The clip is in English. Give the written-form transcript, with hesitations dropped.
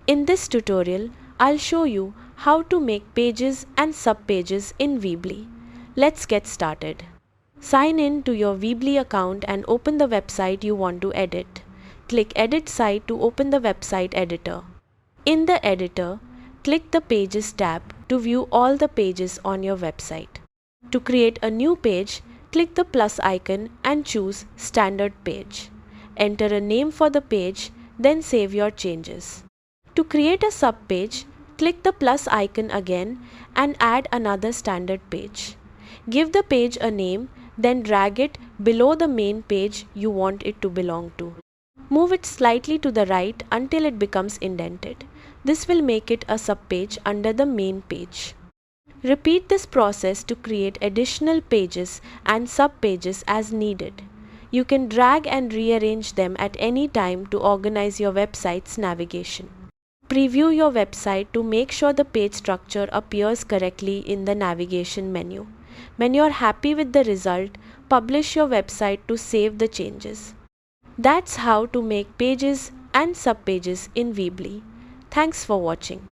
In this tutorial, I'll show you how to make pages and subpages in Weebly. Let's get started. Sign in to your Weebly account and open the website you want to edit. Click Edit Site to open the website editor. In the editor, click the Pages tab to view all the pages on your website. To create a new page, click the plus icon and choose Standard Page. Enter a name for the page, then save your changes. To create a subpage, click the plus icon again and add another standard page. Give the page a name, then drag it below the main page you want it to belong to. Move it slightly to the right until it becomes indented. This will make it a subpage under the main page. Repeat this process to create additional pages and subpages as needed. You can drag and rearrange them at any time to organize your website's navigation. Preview your website to make sure the page structure appears correctly in the navigation menu. When you're happy with the result, publish your website to save the changes. That's how to make pages and subpages in Weebly. Thanks for watching.